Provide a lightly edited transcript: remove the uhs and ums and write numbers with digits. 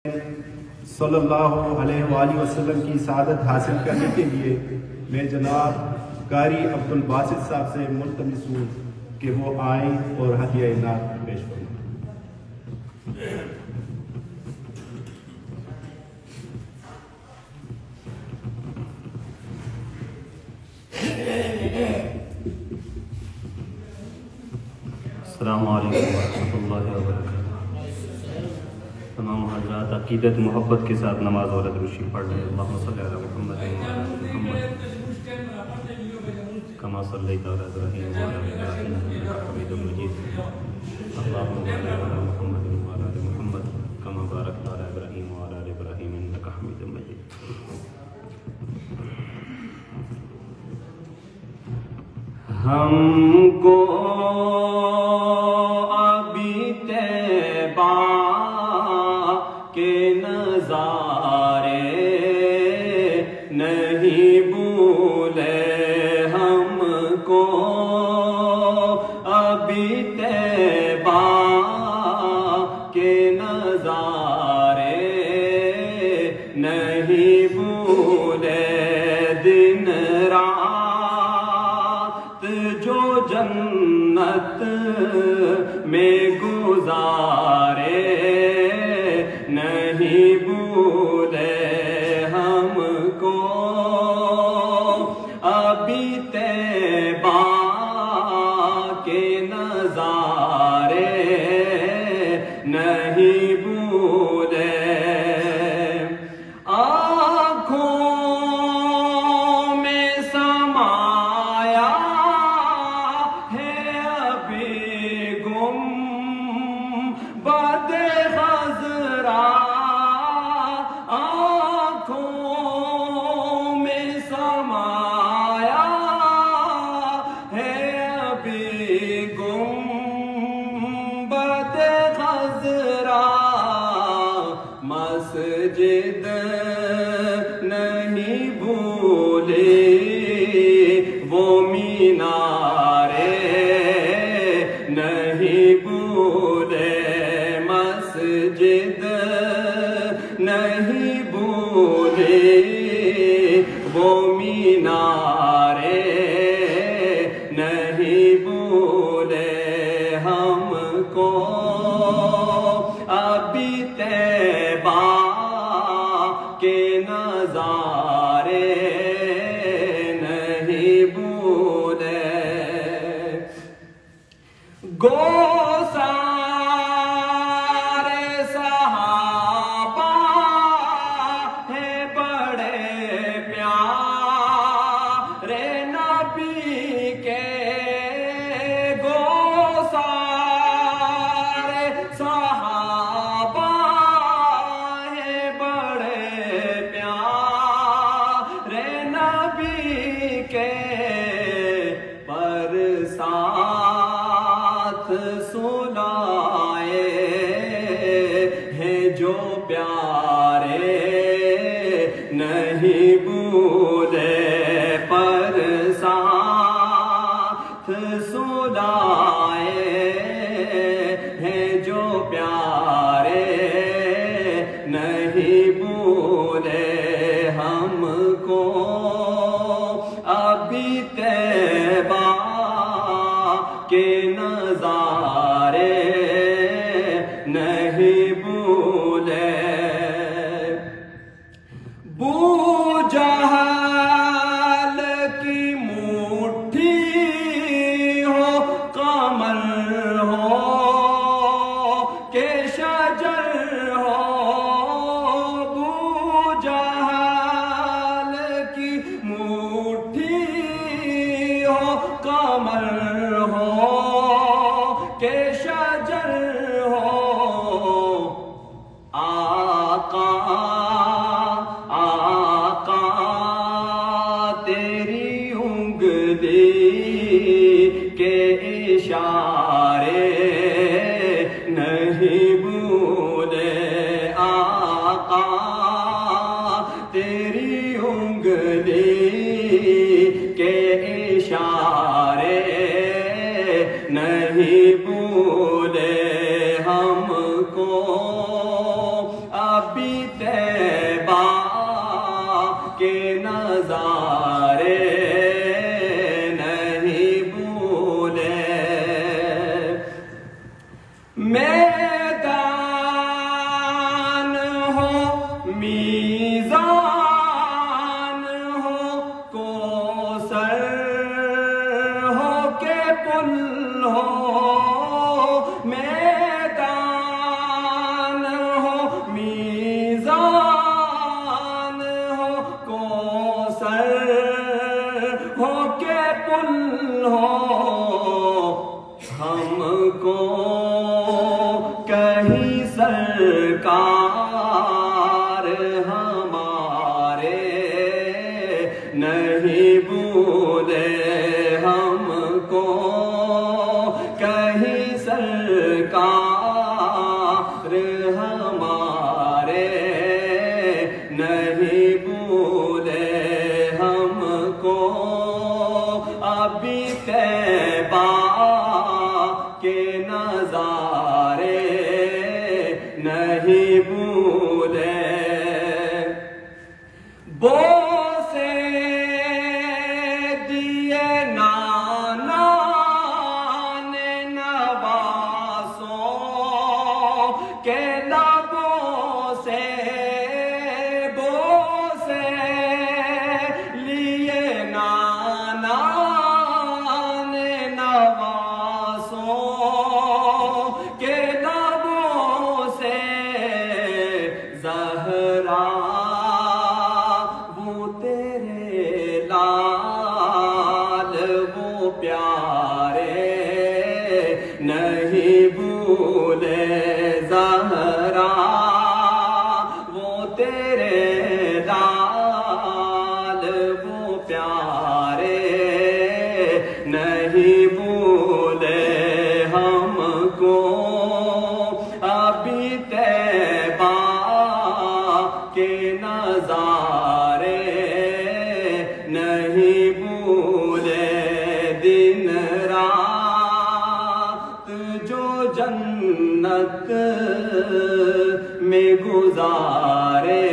सल्लल्लाहु अलैहि वसल्लम की सादत हासिल करने के लिए मैं जनाब कारी अब्दुल बासित साहब से मुल्तमिस हूँ कि वो आए और हदिया इनाम पेश करें। अस्सलामु अलैकुम वरहमतुल्लाहि वबरकातुहू। तमाम हज़रात अक़ीदत मोहब्बत के साथ नमाज और दुरूशी पढ़ रहे हैं। अल्लाहुम्मा सल्लि अला मुहम्मद व अला मुहम्मद कमा सल्लैता अला इब्राहीम व अला इब्राहीम इन्नका हमीदुम मजीद। अल्लाहुम्मा बारिक अला मुहम्मद व अला मुहम्मद कमा बारकता अला इब्राहीम व अला इब्राहीम इन्नका हमीदुम मजीद। हमको अभी तैबा के नज़ारे नहीं भूले, हमको अभी तैबा के नज़ारे नहीं भूले। दिन रात जो जन्नत में गुजारे नहीं भूले, हमको अभी तैबा के नज़ारे नहीं भूले। आँखों में समाया है अभी गुंबद ख़ज़रा, आँखों में समाया है अभी गुंबद ख़ज़रा। मस्जिद नहीं भूले वो मीनारे नहीं भूले, मस्जिद नहीं भूले वो मीनारे नहीं भूले। हमको अभी तैबा के नज़ारे नहीं भूले। गोसारे सहाबा है बड़े प्यारे नबी के, गोसारे सहाबा है बड़े प्यारे नबी के, पर साथ सुनाए हैं जो प्यारे नहीं भूले, पर साथ सुनाए हैं जो प्यारे नहीं भूले। हमको अभी तैबा के नज़ारे नहीं भूले। बू जहल की मुट्ठी हो, कमर हो के शजर हो, बू जहल की मुट्ठी हो, कमर हो के शजर हो। आका आका तेरी उंगली के इशारे नहीं भूले, आका तेरी उंगली के इशारे नहीं भूले। हमको अभी तैबा के नजारे नहीं भूले। मैदान हो मीज़ान हो कोसर हो के पुल हो, मैदान हो मीज़ान हो कोसर हो के पुल हो, हमको कहीं सरकार हमारे नहीं भूले। हमको कहीं सरकार हमारे नहीं भूले। हमको अभी तैबा के नजारे नहीं भूले। बोसे दिए नाना ने नवासों के लबों से, बोसे लिए नाना ने नवासों के लबों से, ज़हरा वो तेरे लाल वो प्यारे नहीं भूले। ज़हरा वो तेरे लाल वो प्यारे नहीं भूले। हमको अभी तैबा के नजारे नहीं भूले। दिन रात जो जन्नत में गुजारे